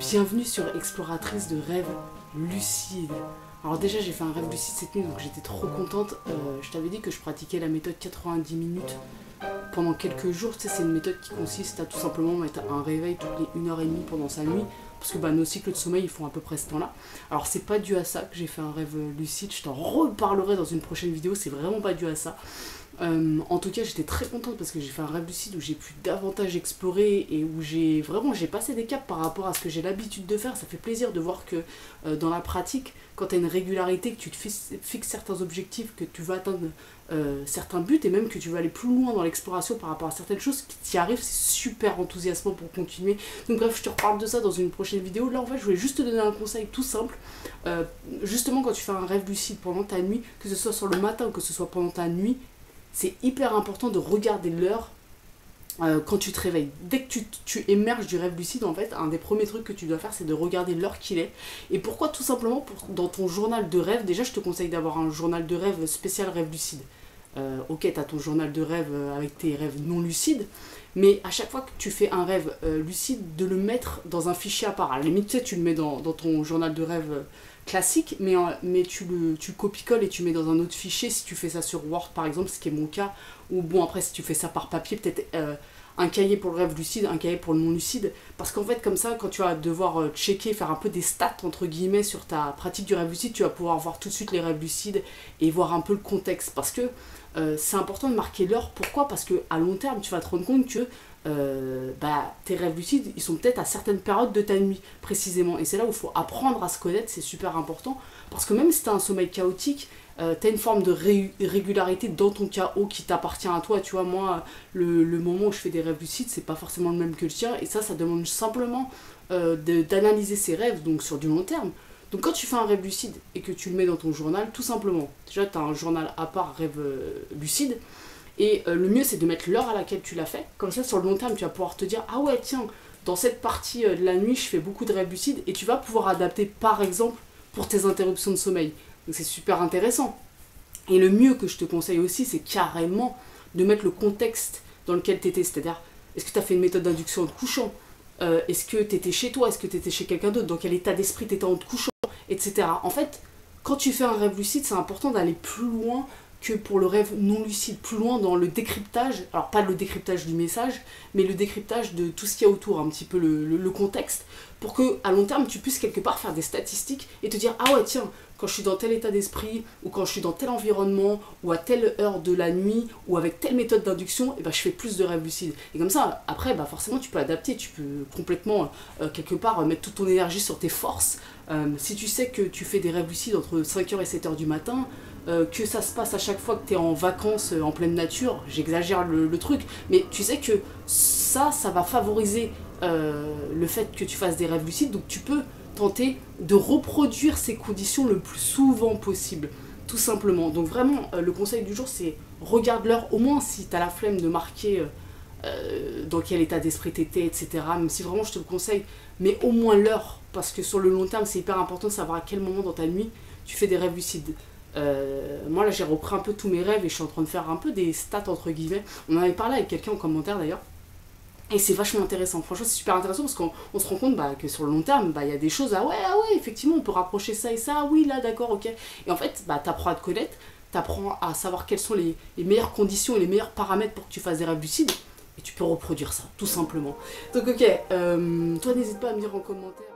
Bienvenue sur Exploratrice de rêves lucides. Alors déjà j'ai fait un rêve lucide cette nuit donc j'étais trop contente. Je t'avais dit que je pratiquais la méthode 90 minutes pendant quelques jours. Tu sais, c'est une méthode qui consiste à tout simplement mettre un réveil toutes les 1h30 pendant sa nuit. Parce que nos cycles de sommeil ils font à peu près ce temps-là. Alors c'est pas dû à ça que j'ai fait un rêve lucide, je t'en reparlerai dans une prochaine vidéo, c'est vraiment pas dû à ça. En tout cas j'étais très contente parce que j'ai fait un rêve lucide où j'ai pu davantage explorer et où j'ai passé des caps par rapport à ce que j'ai l'habitude de faire. Ça fait plaisir de voir que dans la pratique, quand tu as une régularité, que tu te fixes certains objectifs, que tu vas atteindre certains buts et même que tu vas aller plus loin dans l'exploration par rapport à certaines choses qui t'y arrivent, c'est super enthousiasmant pour continuer. Donc bref, je te reparle de ça dans une prochaine vidéo. Là en fait je voulais juste te donner un conseil tout simple. Justement quand tu fais un rêve lucide pendant ta nuit, que ce soit sur le matin ou que ce soit pendant ta nuit, c'est hyper important de regarder l'heure quand tu te réveilles. Dès que tu émerges du rêve lucide, en fait, un des premiers trucs que tu dois faire, c'est de regarder l'heure qu'il est. Et pourquoi? Tout simplement, dans ton journal de rêve, déjà je te conseille d'avoir un journal de rêve spécial rêve lucide. Ok, tu as ton journal de rêve avec tes rêves non lucides, mais à chaque fois que tu fais un rêve lucide, de le mettre dans un fichier à part. À la limite, tu sais, tu le mets dans ton journal de rêve classique, mais tu copies-colles et tu mets dans un autre fichier si tu fais ça sur Word par exemple, ce qui est mon cas, ou bon après si tu fais ça par papier, peut-être un cahier pour le rêve lucide, un cahier pour le non lucide, parce qu'en fait comme ça quand tu vas devoir checker, faire un peu des stats entre guillemets sur ta pratique du rêve lucide, tu vas pouvoir voir tout de suite les rêves lucides et voir un peu le contexte, parce que c'est important de marquer l'heure. Pourquoi? Parce que à long terme tu vas te rendre compte que tes rêves lucides ils sont peut-être à certaines périodes de ta nuit précisément, et c'est là où il faut apprendre à se connaître. C'est super important parce que même si tu as un sommeil chaotique, tu as une forme de régularité dans ton chaos qui t'appartient à toi. Tu vois, moi le moment où je fais des rêves lucides c'est pas forcément le même que le tien, et ça demande simplement d'analyser ses rêves donc sur du long terme. Donc quand tu fais un rêve lucide et que tu le mets dans ton journal, tout simplement, déjà tu as un journal à part rêve lucide. Et le mieux c'est de mettre l'heure à laquelle tu l'as fait. Comme ça sur le long terme tu vas pouvoir te dire, ah ouais tiens, dans cette partie de la nuit je fais beaucoup de rêves lucides, et tu vas pouvoir adapter par exemple pour tes interruptions de sommeil. Donc c'est super intéressant. Et le mieux que je te conseille aussi, c'est carrément de mettre le contexte dans lequel tu étais. C'est-à-dire, est-ce que tu as fait une méthode d'induction en te couchant? Est-ce que tu étais chez toi? Est-ce que tu étais chez quelqu'un d'autre? Dans quel état d'esprit tu étais en te couchant? Etc. En fait, quand tu fais un rêve lucide, c'est important d'aller plus loin que pour le rêve non lucide, plus loin dans le décryptage. Alors pas le décryptage du message, mais le décryptage de tout ce qu'il y a autour, un petit peu le contexte, pour que à long terme tu puisses quelque part faire des statistiques et te dire, ah ouais tiens, quand je suis dans tel état d'esprit, ou quand je suis dans tel environnement, ou à telle heure de la nuit, ou avec telle méthode d'induction, et je fais plus de rêves lucides. Et comme ça, après, forcément, tu peux adapter, tu peux complètement, quelque part, mettre toute ton énergie sur tes forces. Si tu sais que tu fais des rêves lucides entre 5h et 7h du matin, que ça se passe à chaque fois que tu es en vacances en pleine nature, j'exagère le truc, mais tu sais que ça va favoriser le fait que tu fasses des rêves lucides, donc tu peux tenter de reproduire ces conditions le plus souvent possible, tout simplement. Donc vraiment, le conseil du jour, c'est regarde l'heure, au moins si tu as la flemme de marquer dans quel état d'esprit t'étais, etc. Même si vraiment je te le conseille, mais au moins l'heure, parce que sur le long terme, c'est hyper important de savoir à quel moment dans ta nuit tu fais des rêves lucides. Moi là j'ai repris un peu tous mes rêves et je suis en train de faire un peu des stats entre guillemets. On en avait parlé avec quelqu'un en commentaire d'ailleurs. Et c'est vachement intéressant, franchement c'est super intéressant parce qu'on se rend compte que sur le long terme, il y a des choses, ah ouais, effectivement on peut rapprocher ça et ça, ah oui là d'accord, ok. Et en fait, t'apprends à te connaître, t'apprends à savoir quelles sont les meilleures conditions et les meilleurs paramètres pour que tu fasses des rêves lucides, et tu peux reproduire ça, tout simplement. Donc ok, toi n'hésite pas à me dire en commentaire.